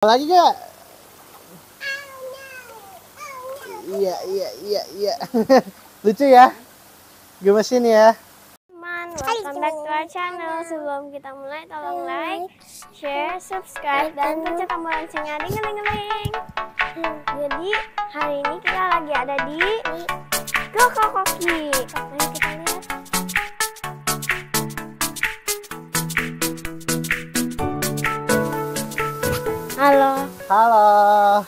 Lagi gak? Iya. Lucu ya? Gemesin ya. Teman, welcome back to our channel. Sebelum kita mulai, tolong like, share, subscribe, dan pencet tombol loncengnya ding-ding-ding. Jadi hari ini kita lagi ada di Koko Koki. Mari kita lihat. Halo. Halo.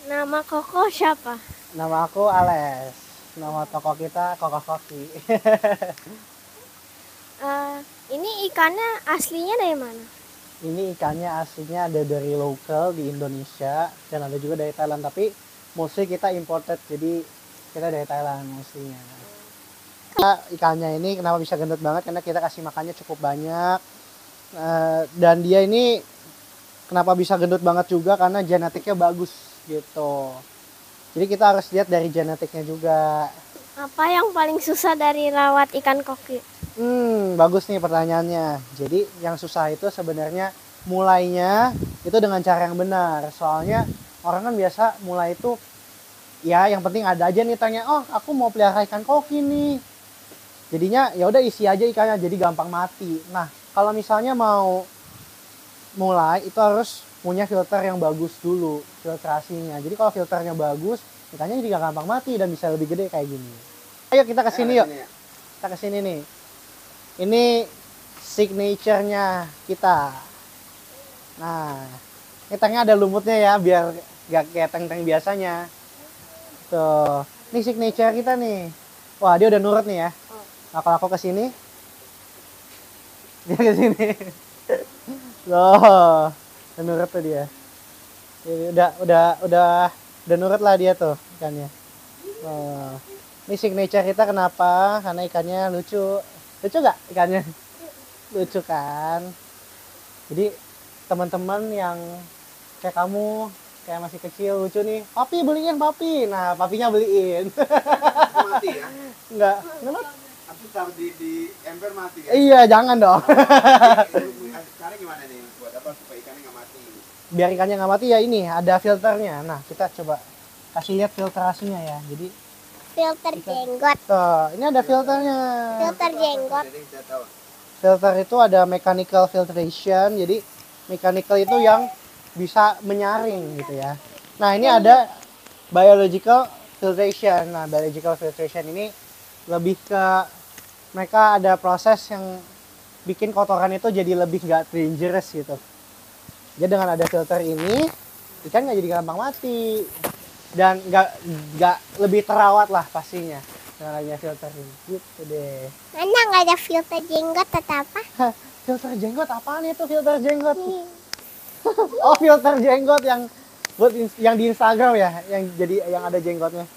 Nama Koko siapa? Nama aku Ales. Nama toko kita Koko Koki. Ini ikannya aslinya dari mana? Ini ikannya aslinya ada dari lokal di Indonesia dan ada juga dari Thailand, tapi mostly kita imported, jadi kita dari Thailand mostlynya. Ikannya ini kenapa bisa gendut banget, karena kita kasih makannya cukup banyak. Dan dia ini kenapa bisa gendut banget juga karena genetiknya bagus gitu. Jadi kita harus lihat dari genetiknya juga. Apa yang paling susah dari rawat ikan koki? Bagus nih pertanyaannya. Jadi yang susah itu sebenarnya mulainya itu dengan cara yang benar. Soalnya orang kan biasa mulai itu ya yang penting ada aja nih tanya, "Oh, aku mau pelihara ikan koki nih." Jadinya ya udah isi aja ikannya, jadi gampang mati. Nah, kalau misalnya mau mulai itu harus punya filter yang bagus dulu, filtrasinya. Jadi kalau filternya bagus, ikannya jadi gak gampang mati dan bisa lebih gede kayak gini. Ayo kita kesini yuk. Kita kesini nih. Ini signature-nya kita. Nah, ini tanknya ada lumutnya ya, biar gak kayak tank-tank biasanya. Tuh, ini signature kita nih. Wah, dia udah nurut nih ya. Nah, kalau aku kesini, dia kesini. Loh, udah nurut tuh dia. Jadi udah nurut lah dia tuh ikannya. Oh. Ini signature kita kenapa? Karena ikannya lucu. Lucu gak ikannya? Lucu kan? Jadi teman-teman yang kayak kamu, kayak masih kecil lucu nih, papi beliin papi. Nah, papinya beliin. Mati ya? Enggak. Kenapa? Aku taruh di ember mati ya? Iya, jangan dong. Caranya gimana nih? Buat apa supaya ikannya nggak mati? Biar ikannya nggak mati ya ini ada filternya. Nah, kita coba kasih lihat filtrasinya ya. Jadi Filter jenggot. tuh, ini ada filternya. Filter jenggot. Jadi saya tahu. Filter itu ada mechanical filtration. Jadi mechanical itu yang bisa menyaring gitu ya. Nah, ini ada biological filtration. Nah, biological filtration ini lebih ke mereka ada proses yang bikin kotoran itu jadi lebih nggak dangerous gitu. Jadi dengan ada filter ini, ikan nggak jadi gampang mati dan nggak lebih terawat lah pastinya dengan adanya filter ini. Gitu deh. Mana nggak ada filter jenggot atau apa? Hah, filter jenggot apaan itu filter jenggot? Oh, filter jenggot yang buat yang di Instagram ya, yang ada jenggotnya.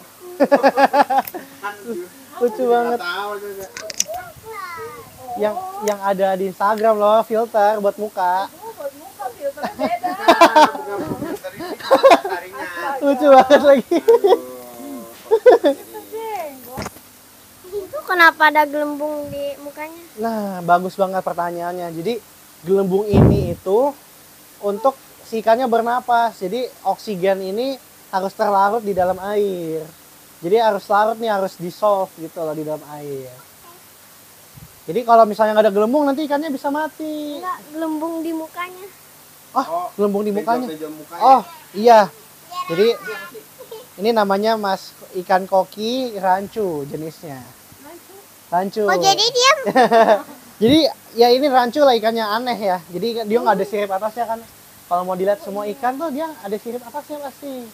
Lucu banget. Tahu juga. Yang ada di Instagram loh, filter buat muka. Lucu banget lagi. Itu kenapa ada gelembung di mukanya? Nah, bagus banget pertanyaannya. Jadi gelembung ini itu untuk si ikannya bernapas. Jadi oksigen ini harus terlarut di dalam air. Jadi harus larut nih, harus dissolve gitu loh di dalam air. Jadi kalau misalnya nggak ada gelembung nanti ikannya bisa mati. Enggak, gelembung di mukanya. Oh, gelembung di mukanya. Bejo mukanya. Oh, iya. Jadi ini namanya mas ikan koki rancu jenisnya. Rancu. Oh, jadi dia Jadi ya ini rancu lah, ikannya aneh ya. Jadi dia nggak ada sirip atasnya kan. Kalau mau dilihat semua ikan tuh dia ada sirip atasnya pasti.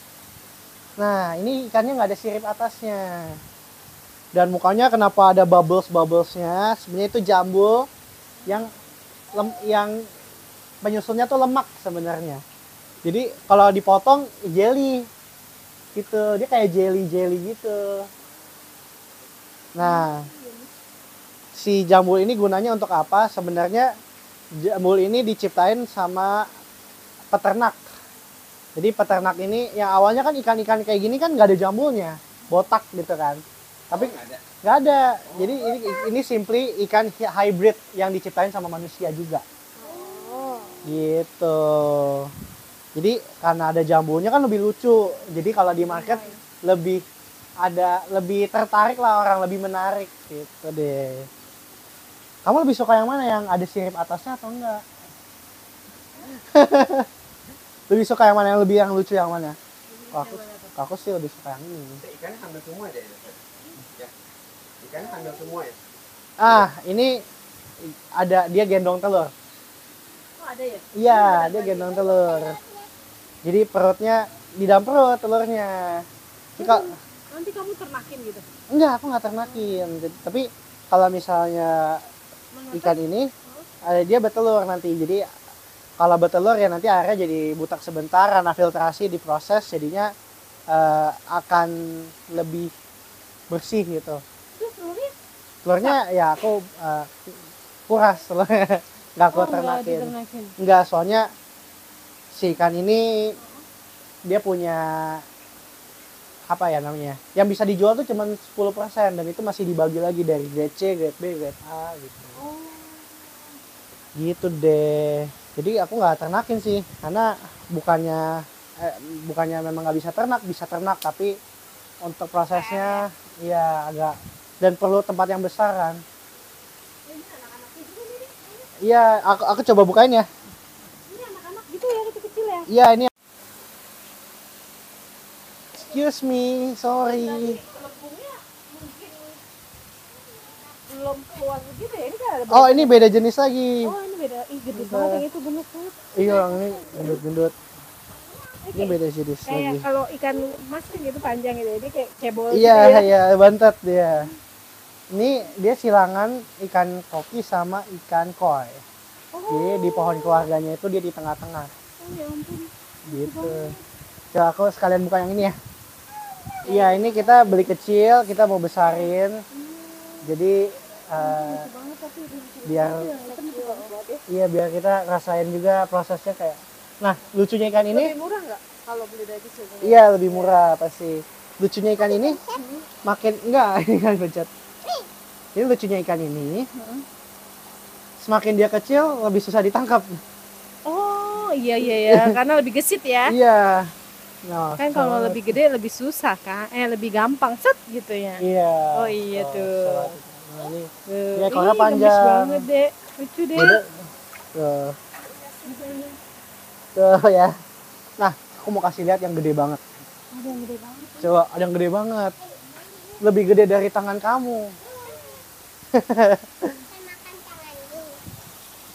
Nah, ini ikannya nggak ada sirip atasnya. Dan mukanya kenapa ada bubblesnya? Sebenarnya itu jambul yang penyusunnya tuh lemak sebenarnya. Jadi kalau dipotong jelly gitu, dia kayak jelly gitu. Nah, si jambul ini gunanya untuk apa? Sebenarnya jambul ini diciptain sama peternak. Jadi peternak ini yang awalnya kan ikan-ikan kayak gini kan nggak ada jambulnya, botak gitu kan. Tapi nggak ada. Jadi ini simply ikan hybrid yang diciptain sama manusia juga. Oh. Gitu. Jadi karena ada jambunya kan lebih lucu. Jadi kalau di market lebih tertarik lah orang, lebih menarik gitu deh. Kamu lebih suka yang mana, yang ada sirip atasnya atau enggak? Lebih suka yang mana, yang lucu yang mana? Aku sih lebih suka yang ini. Ikannya hamil semua deh. Ya. Ikannya hamil semua ya. Ini dia gendong telur. Oh, ada ya? Iya, dia gendong telur. Jadi perutnya di dalam perut telurnya. Nanti kamu ternakin gitu? Enggak, aku nggak ternakin. Tapi kalau misalnya ikan ini, dia bertelur nanti. Jadi kalau bertelur ya nanti airnya jadi butak sebentar, karena filtrasi diproses, jadinya akan lebih bersih gitu. Terus telurnya? Telurnya ya aku kuras telurnya. Nggak aku ternakin. Enggak, soalnya si ikan ini dia punya apa ya namanya, yang bisa dijual tuh cuma 10%, dan itu masih dibagi lagi dari grade C, grade B, grade A gitu. Gitu deh. Jadi aku nggak ternakin sih, karena bukannya memang nggak bisa ternak, tapi untuk prosesnya ya agak, dan perlu tempat yang besar kan. Iya, aku coba bukain ya. Ini anak-anak gitu ya, kecil-kecil ya? Iya, ini. Excuse me, sorry. Lempungnya mungkin belum keluar gitu ya? Ini kan ada Oh, ini beda jenis lagi. Oh, ini beda. Ih, gede banget yang itu, gendut banget. Iya, ini gendut-gendut. Ini beda jenis lagi. Kayak kalau ikan mas kan gitu panjang gitu, jadi kayak cebol Iya, gitu ya. iya, bantet dia. Ini dia silangan ikan koki sama ikan koi. Jadi di pohon keluarganya itu dia di tengah-tengah. Oh ya ampun. Gitu. Coba aku sekalian buka yang ini ya. Iya, ini kita beli kecil, kita mau besarin. Jadi Banget tapi biar kita rasain juga prosesnya kayak. Nah, lucunya ikan ini. lebih murah nggak kalau beli dari kecil? Iya, lebih murah pasti. Lucunya ikan ini makin enggak, ini kan pencet. Ini lucunya ikan ini. Semakin dia kecil lebih susah ditangkap. Oh iya ya, karena lebih gesit ya. Iya. Nah, Kan kalau lebih gede lebih susah kan? Lebih gampang set gitu ya. Iya. Oh iya tuh. Nah, ini Tuh. dia ekornya Ih, panjang. gemes banget deh, lucu deh. Beda. Tuh ya. Nah, aku mau kasih lihat yang gede banget. Ada yang gede banget. Coba, ada yang gede banget. Lebih gede dari tangan kamu.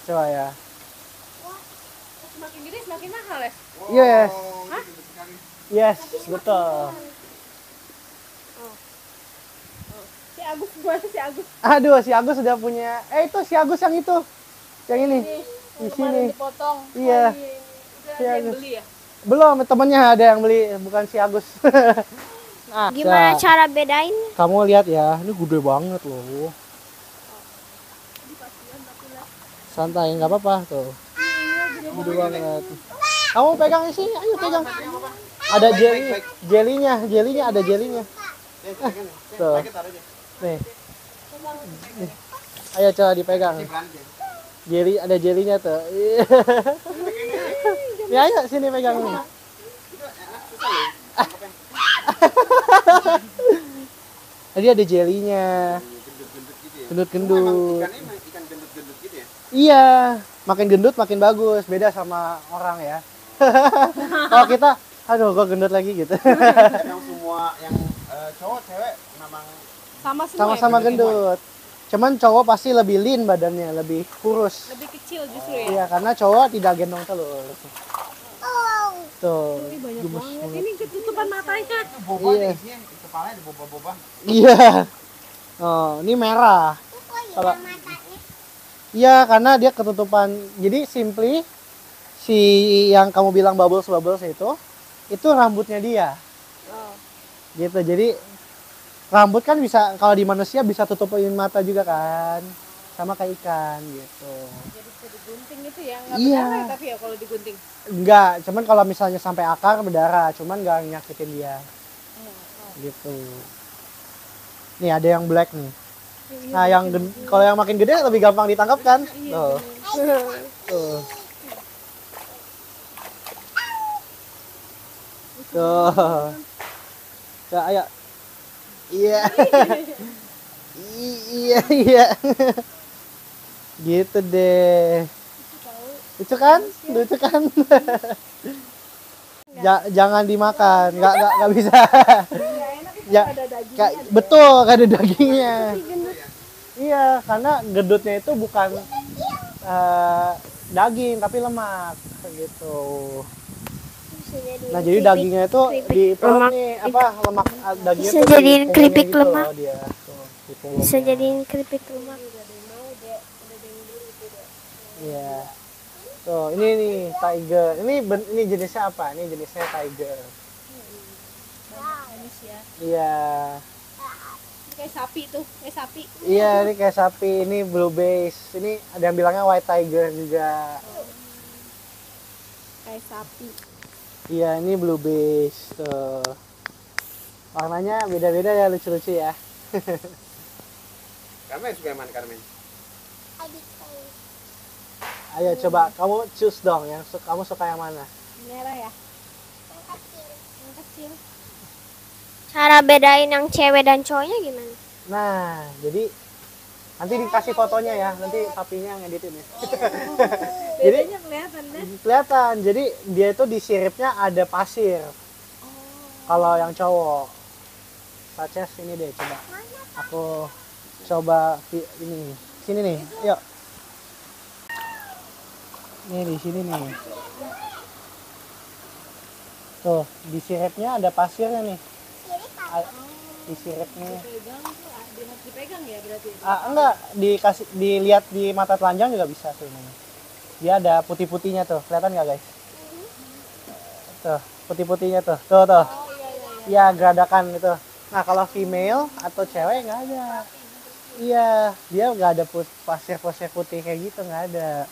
Coba ya. Semakin gede semakin mahal ya? Yes. Hah? Yes, betul. Si Agus gimana si Agus? Aduh, si Agus sudah punya. Itu si Agus yang itu. Yang ini. Di Kemarin sini. dipotong. Iya. Oh, iya. Udah Si ada yang Agus. beli ya? Belum, temennya ada yang beli, bukan si Agus. Nah, Gimana Sa, cara bedain? kamu lihat ya, ini gede banget loh. Santai, nggak apa-apa tuh. Gede banget. Kamu pegang sih, ayo pegang. Ada jelinya ada jelinya. Tuh. Nih. Nih. Ayo coba dipegang. Ada jelinya tuh. Nih ayo sini pegang nih. Tadi ada jelinya. Gendut-gendut. Ikan gendut-gendut gitu ya? Iya, makin gendut makin bagus. Beda sama orang ya. Kalau kita, aduh kok gendut lagi gitu. Yang semua yang cowok cewek memang Sama semua Sama-sama ya? gendut. Cuman cowok pasti lebih lean badannya, lebih kurus. Lebih kecil justru ya? Iya, karena cowok tidak gendong telur. Tuh, Ini banyak gemes banget. banget. Ini ketutupan matanya. boba Iya. isinya di kepalanya ada boba-boba. Iya. Oh, ini merah. Kalau iya, karena dia ketutupan. Jadi simply si yang kamu bilang bubbles itu rambutnya dia. Oh. Gitu. Jadi rambut kan bisa, kalau di manusia bisa tutupin mata juga kan. Sama kayak ikan gitu. Jadi bisa digunting itu ya? Nggak Iya. berdarah ya, tapi ya kalau digunting? Enggak, cuman kalau misalnya sampai akar berdarah, cuman nggak nyakitin dia. Gitu. Nih ada yang black nih. Nah, kalau yang makin gede lebih gampang ditangkap kan? Tuh. Tuh. Tuh. Tuh, ayo. Iya. Iya, iya. Gitu deh. Lucu kan? Lucu kan? Jangan dimakan, nggak bisa. Ya, betul, nggak ada dagingnya. Iya, karena gedutnya itu bukan daging tapi lemak gitu. Nah, jadi dagingnya itu di perut nih, apa lemak dagingnya Bisa tuh jadiin di keripik punggungnya gitu lemak. loh dia. Tuh, di punggungnya. Bisa jadiin keripik lemak. Iya. Tuh, ini nih tiger. Ini jenisnya apa? Ini jenisnya tiger. Manis ya. Iya. Kayak sapi tuh, kayak sapi. Iya, ini kayak sapi. Ini blue base. Ini ada yang bilangnya white tiger juga. Kayak sapi. Iya, ini blue base. Tuh. Warnanya beda-beda ya, lucu-lucu ya. Carmen suka yang mana Carmen? Ayo coba kamu choose dong yang kamu suka yang mana? Merah ya. Yang kecil. Cara bedain yang cewek dan cowoknya gimana? Nah, jadi nanti dikasih fotonya ya, nanti sapinya ngeditin ya. Jadi Bedanya kelihatan deh. kelihatan, jadi dia itu di siripnya ada pasir. Kalau yang cowok, Saces ini deh coba. Aku coba ini, sini nih, yuk. Nih di sini nih. Tuh, di siripnya ada pasirnya nih. Di siripnya. Pegang tuh, harus dipegang ya berarti. Enggak, dilihat di mata telanjang juga bisa tuh ini. Dia ada putih-putihnya tuh, kelihatan nggak guys? Tuh, putih-putihnya tuh, tuh. Iya, geradakan itu. Nah, kalau female atau cewek nggak ada. Iya, dia nggak ada pasir-pasir putih kayak gitu, nggak ada.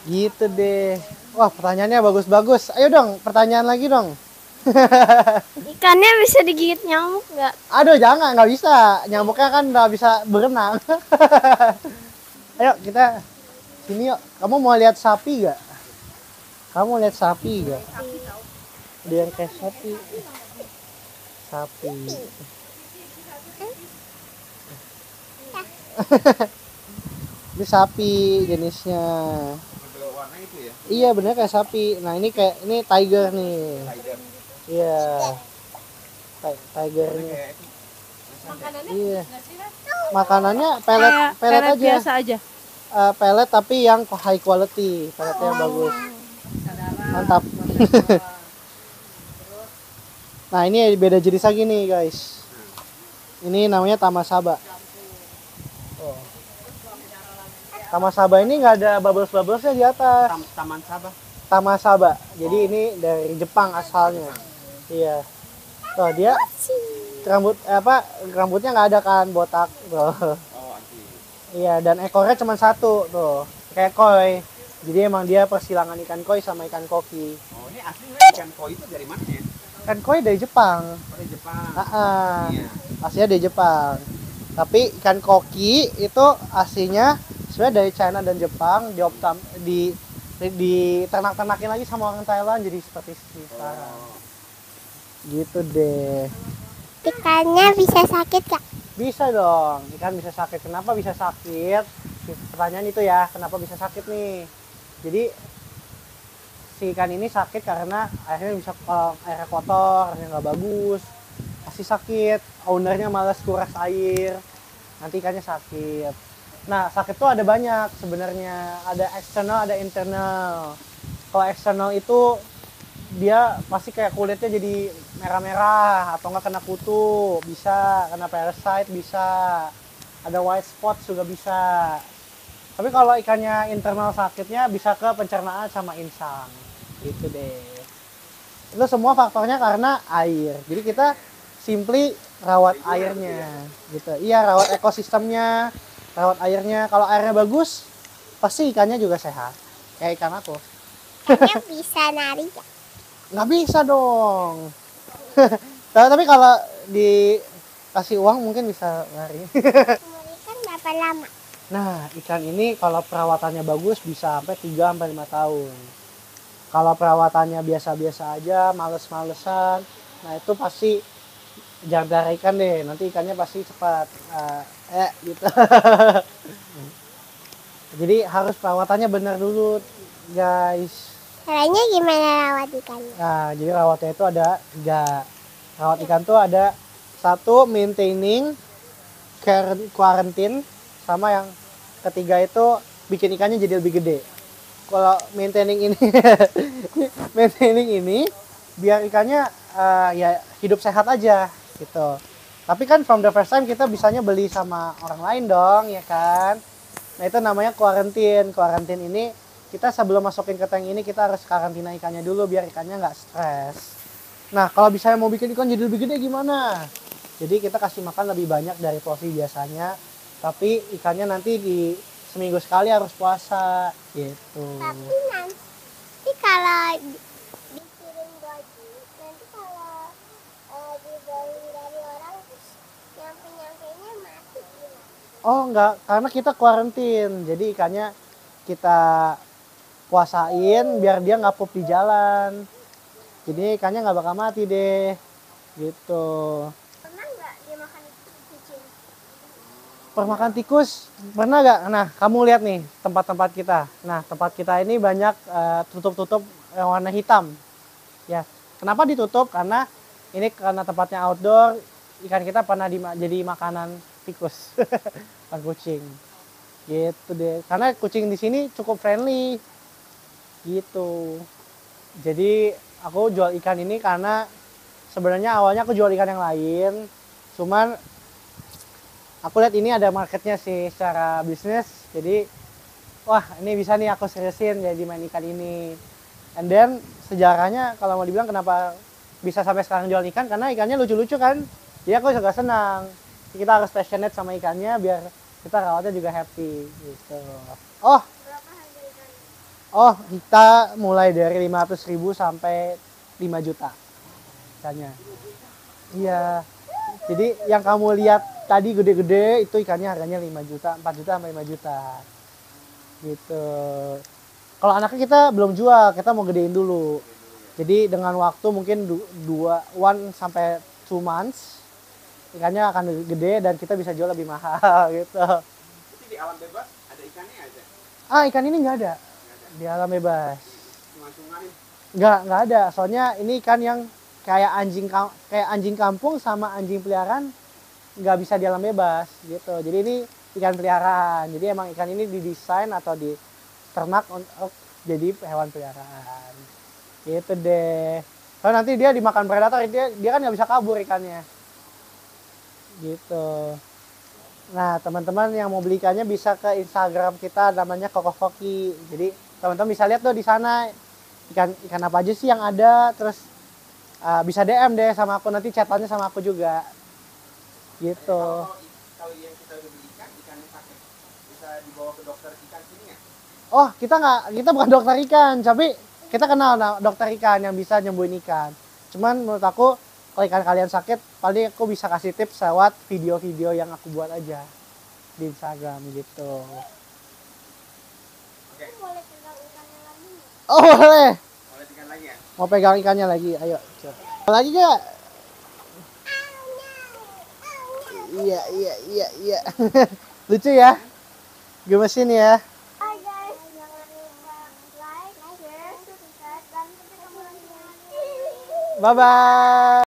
Gitu deh. Wah, pertanyaannya bagus-bagus. Ayo dong, pertanyaan lagi dong. Ikannya bisa digigit nyamuk nggak? Aduh, jangan, nggak bisa. Nyamuknya kan nggak bisa berenang. Ayo, kita sini yuk. Kamu mau lihat sapi gak? Kamu lihat sapi gak? Dia yang kayak sapi. Sapi. Ini sapi jenisnya. Warna itu ya? Iya, bener kayak sapi. Nah, ini tiger nih. Tiger. Iya. Tigernya. Makanannya Iya. nggak sih, Ran? Makanannya Kayak pelet aja. biasa aja. Pelet tapi yang high quality, peletnya yang bagus. Mantap. Nah, ini beda jenis lagi nih guys. Ini namanya Tamasaba. Oh. Tamasaba ini nggak ada bubbles-bubblesnya di atas. Taman Sabah. Tamasaba. Jadi ini dari Jepang asalnya. Iya. Tuh dia rambutnya nggak ada kan, botak. Tuh. Oh, anti. Iya, dan ekornya cuma satu tuh, kayak koi. Jadi emang dia persilangan ikan koi sama ikan koki. Oh, ini aslinya ikan koi itu dari mana ya? Ikan koi dari Jepang. Dari Jepang. Iya. Aslinya dari Jepang. Tapi ikan koki itu aslinya sebenarnya dari China dan Jepang, di ternak-ternakin lagi sama orang Thailand jadi seperti sekarang. Gitu deh. Ikannya bisa sakit nggak? Bisa dong, ikan bisa sakit. Kenapa bisa sakit? Pertanyaan itu ya, kenapa bisa sakit nih? Jadi si ikan ini sakit karena airnya bisa airnya kotor, airnya nggak bagus, pasti sakit. Ownernya malas kuras air, nanti ikannya sakit. Nah, sakit tuh ada banyak sebenarnya. Ada eksternal, ada internal. Kalau eksternal itu dia pasti kayak kulitnya jadi merah-merah atau nggak kena kutu, bisa kena parasite, bisa ada white spot juga bisa. Tapi kalau ikannya internal sakitnya bisa ke pencernaan sama insang, gitu deh. Itu semua faktornya karena air. Jadi kita simply rawat airnya, gitu. Iya, rawat ekosistemnya, rawat airnya. Kalau airnya bagus, pasti ikannya juga sehat. Kayak ikan aku. Ikannya bisa nari nggak? Nggak bisa dong. Tapi kalau dikasih uang mungkin bisa lari. Umur ikan berapa lama? Nah, ikan ini kalau perawatannya bagus bisa sampai 3-5 tahun. Kalau perawatannya biasa-biasa aja, males-malesan, nah itu pasti jangan pelihara ikan deh, nanti ikannya pasti cepat gitu. Jadi harus perawatannya benar dulu guys. Caranya gimana rawat ikannya? Nah, jadi rawatnya itu ada 3. Rawat ikan tuh ada 1 maintaining, quarantine, sama yang ketiga itu bikin ikannya jadi lebih gede. Kalau maintaining ini maintaining ini biar ikannya ya hidup sehat aja gitu. Tapi kan from the first time kita bisanya beli sama orang lain dong, ya kan? Nah, itu namanya quarantine. Quarantine ini kita sebelum masukin ke tank ini kita harus karantina ikannya dulu biar ikannya nggak stres. Nah, kalau misalnya mau bikin ikan jadi lebih gede gimana? Jadi kita kasih makan lebih banyak dari porsi biasanya, tapi ikannya nanti di seminggu sekali harus puasa gitu. Tapi nanti kalau dikirim gaji, nanti kalau dibeli dari orang terus nyampe-nyampenya mati gimana? Oh enggak, karena kita quarantine, jadi ikannya kita puasain biar dia nggak pup di jalan. Jadi ikannya nggak bakal mati deh, gitu. Pernah nggak dia makan kucing? Permakan tikus pernah nggak? Nah, kamu lihat nih tempat-tempat kita. Nah, tempat kita ini banyak tutup-tutup yang warna hitam. Ya, kenapa ditutup? Karena ini karena tempatnya outdoor, ikan kita pernah jadi makanan tikus, bukan kucing. Gitu deh. Karena kucing di sini cukup friendly. Gitu. Jadi aku jual ikan ini karena sebenarnya awalnya aku jual ikan yang lain. Cuman aku lihat ini ada marketnya sih secara bisnis. Jadi wah ini bisa nih aku seriusin jadi main ikan ini. And then sejarahnya kalau mau dibilang kenapa bisa sampai sekarang jual ikan karena ikannya lucu-lucu kan. Jadi aku juga senang. Kita harus passionate sama ikannya biar kita rawatnya juga happy gitu. Oh, kita mulai dari 500.000 sampai 5 juta ikannya. Iya. Jadi yang kamu lihat tadi gede-gede itu ikannya harganya 5 juta, 4 juta sampai 5 juta. Gitu. Kalau anaknya kita belum jual, kita mau gedein dulu. Jadi dengan waktu mungkin 1 sampai 2 months ikannya akan gede dan kita bisa jual lebih mahal gitu. Jadi di alam bebas ada ikannya aja. Ikan ini nggak ada di alam bebas. Sungai-sungai. Nggak ada. Soalnya ini ikan yang kayak anjing kampung sama anjing peliharaan nggak bisa di alam bebas gitu. Jadi ini ikan peliharaan. Jadi emang ikan ini didesain atau diternak untuk jadi hewan peliharaan. Gitu deh. Kalau nanti dia dimakan predator, dia kan nggak bisa kabur ikannya. Gitu. Nah, teman-teman yang mau beli ikannya bisa ke Instagram kita namanya Kokoh Koki. Jadi teman-teman bisa lihat tuh di sana ikan apa aja sih yang ada, terus bisa DM deh sama aku, nanti chatannya sama aku juga. Gitu. Kalau yang kita udah beli ikannya sakit, bisa dibawa ke dokter ikan sini ya? Oh, kita bukan dokter ikan, tapi kita kenal dokter ikan yang bisa nyembuhin ikan. Cuman menurut aku kalau ikan kalian sakit, paling aku bisa kasih tips lewat video-video yang aku buat aja di Instagram gitu. Oke. Boleh pegang ikannya lagi nggak? Oh boleh. Boleh ikan lagi ya? Mau pegang ikannya lagi, ayo. Coba. Lagi gak? Iya. Lucu ya? Gemesin ya. Bye guys, jangan lupa like, share, subscribe, dan tekan tombol loncengnya. Bye-bye.